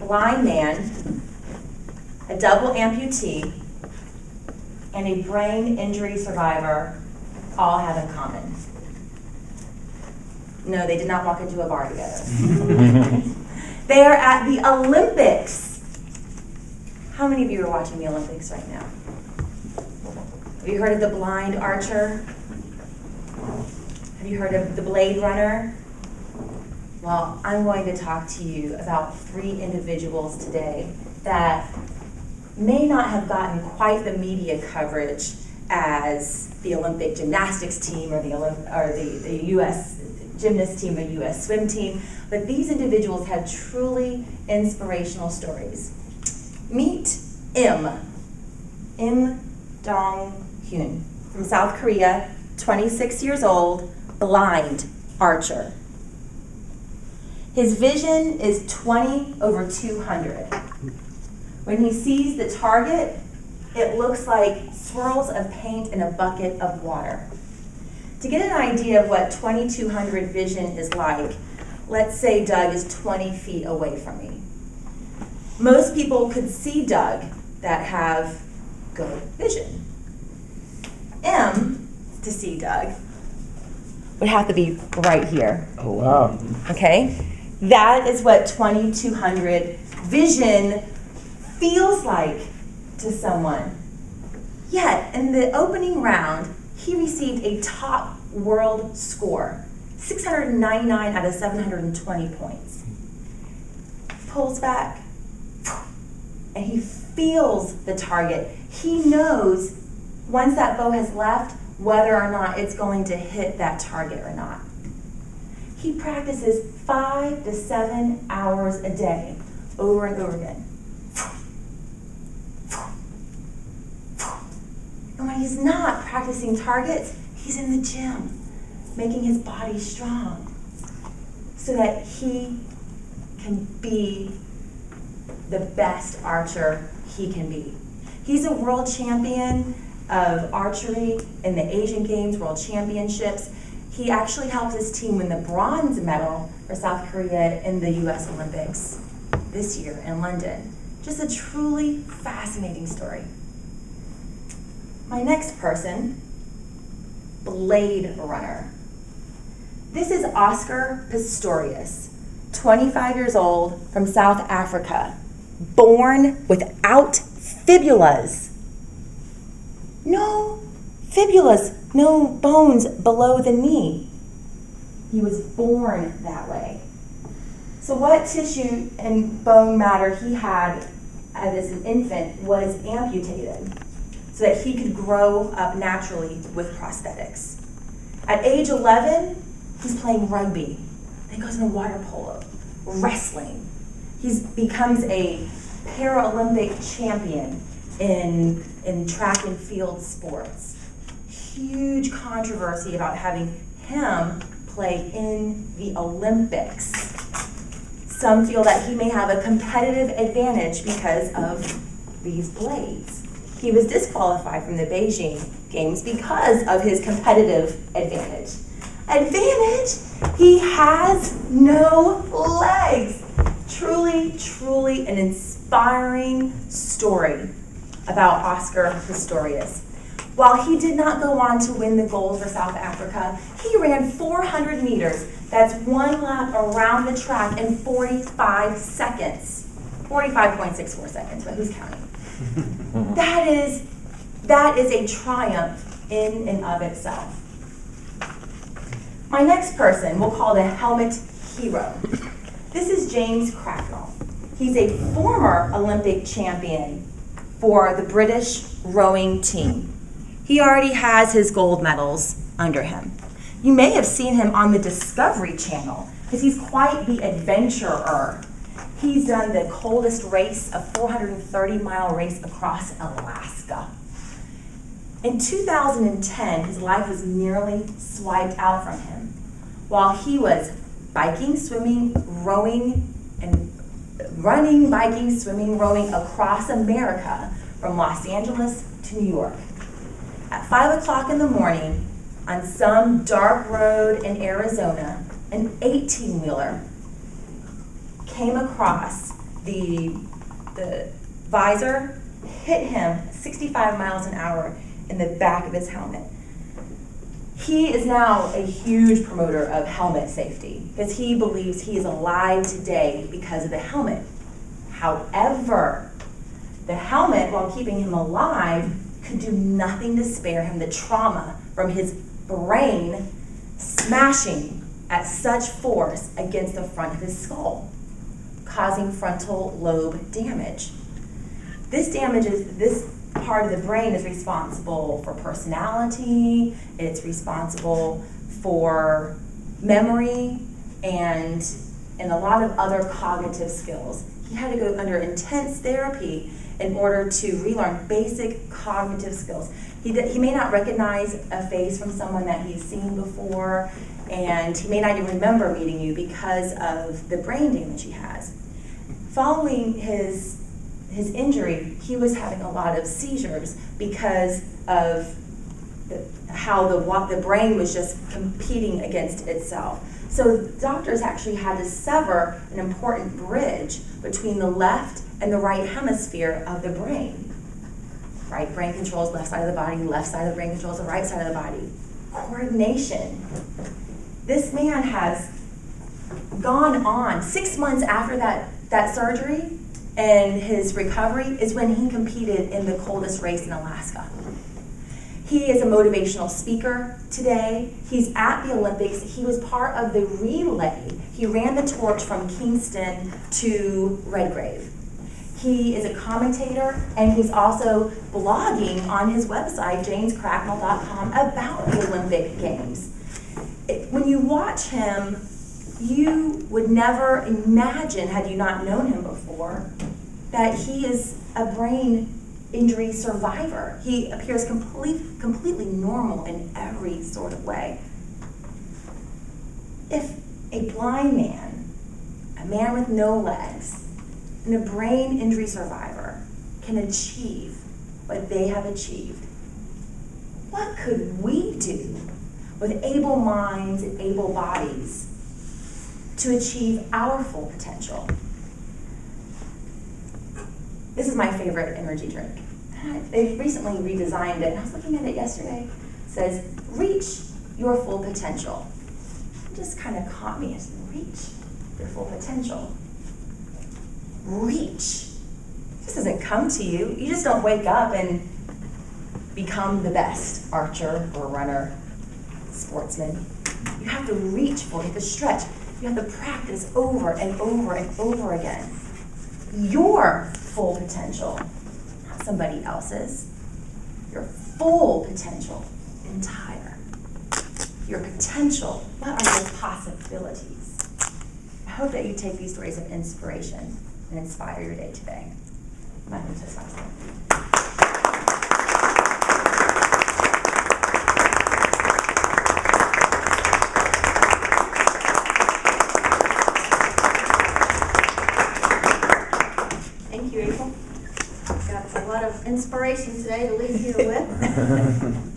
blind man, a double amputee, and a brain injury survivor all have in common? No, they did not walk into a bar together. They are at the Olympics. How many of you are watching the Olympics right now? Have you heard of the blind archer? Have you heard of the Blade Runner? Well, I'm going to talk to you about 3 individuals today that may not have gotten quite the media coverage as the Olympic gymnastics team or the U.S. gymnast team or U.S. swim team, but these individuals have truly inspirational stories. Meet Im Dong-hyun from South Korea, 26 years old, blind archer. His vision is 20/200. When he sees the target, it looks like swirls of paint in a bucket of water. To get an idea of what 20/200 vision is like, let's say Doug is 20 feet away from me. Most people could see Doug that have good vision. To see Doug, would have to be right here. Oh, wow. Okay? That is what 20/200 vision feels like to someone. Yet, in the opening round, he received a top world score, 699 out of 720 points. Pulls back, and he feels the target. He knows once that bow has left, whether or not it's going to hit that target or not. He practices 5 to 7 hours a day, over and over again. And when he's not practicing targets, he's in the gym, making his body strong so that he can be the best archer he can be. He's a world champion of archery in the Asian Games, World Championships. He actually helped his team win the bronze medal for South Korea in the U.S. Olympics this year in London. Just a truly fascinating story. My next person, Blade Runner. This is Oscar Pistorius, 25 years old, from South Africa, born without fibulas. No fibulas, no bones below the knee. He was born that way. So what tissue and bone matter he had as an infant was amputated so that he could grow up naturally with prosthetics. At age 11, he's playing rugby. Then goes into water polo, wrestling. He becomes a Paralympic champion in track and field sports. Huge controversy about having him play in the Olympics. Some feel that he may have a competitive advantage because of these blades. He was disqualified from the Beijing Games because of his competitive advantage. He has no legs. Truly, truly an inspiring story about Oscar Pistorius. While he did not go on to win the gold for South Africa, he ran 400 meters. That's 1 lap around the track in 45 seconds. 45.64 seconds, but who's counting? That is a triumph in and of itself. My next person we'll call the helmet hero. This is James Cracknell. He's a former Olympic champion for the British rowing team. He already has his gold medals under him. You may have seen him on the Discovery Channel because he's quite the adventurer. He's done the coldest race, a 430-mile race across Alaska. In 2010, his life was nearly swiped out from him while he was biking, swimming, rowing, and running, biking, swimming, rowing across America from Los Angeles to New York. At 5 o'clock in the morning, on some dark road in Arizona, an 18-wheeler came across the visor hit him 65 miles an hour in the back of his helmet. He is now a huge promoter of helmet safety because he believes he is alive today because of the helmet. However, the helmet, while keeping him alive, could do nothing to spare him the trauma from his brain smashing at such force against the front of his skull, causing frontal lobe damage. This part of the brain is responsible for personality, it's responsible for memory, and a lot of other cognitive skills. He had to go under intense therapy in order to relearn basic cognitive skills. He may not recognize a face from someone that he's seen before, and he may not even remember meeting you because of the brain damage he has. Following his injury, he was having a lot of seizures because of how the brain was just competing against itself. So doctors actually had to sever an important bridge between the left and the right hemisphere of the brain. Right brain controls left side of the body, left side of the brain controls the right side of the body. Coordination. This man has gone on 6 months after that surgery, and his recovery is when he competed in the coldest race in Alaska. He is a motivational speaker today. He's at the Olympics. He was part of the relay. He ran the torch from Kingston to Redgrave. He is a commentator, and he's also blogging on his website, jamescracknell.com, about the Olympic Games. When you watch him, you would never imagine, had you not known him before, that he is a brain injury survivor. He appears completely normal in every sort of way. If a blind man, a man with no legs, and a brain injury survivor can achieve what they have achieved, what could we do with able minds and able bodies to achieve our full potential? This is my favorite energy drink. They recently redesigned it, and I was looking at it yesterday. It says, reach your full potential. It just kind of caught me as reach your full potential. Reach. This doesn't come to you. You just don't wake up and become the best archer or runner, sportsman. You have to reach for it, you have to stretch. You have to practice over and over and over again. Your full potential, not somebody else's. Your full potential, entire. Your potential, what are your possibilities? I hope that you take these stories of inspiration and inspire your day today. My name is Saskia. Got a lot of inspiration today to leave here with.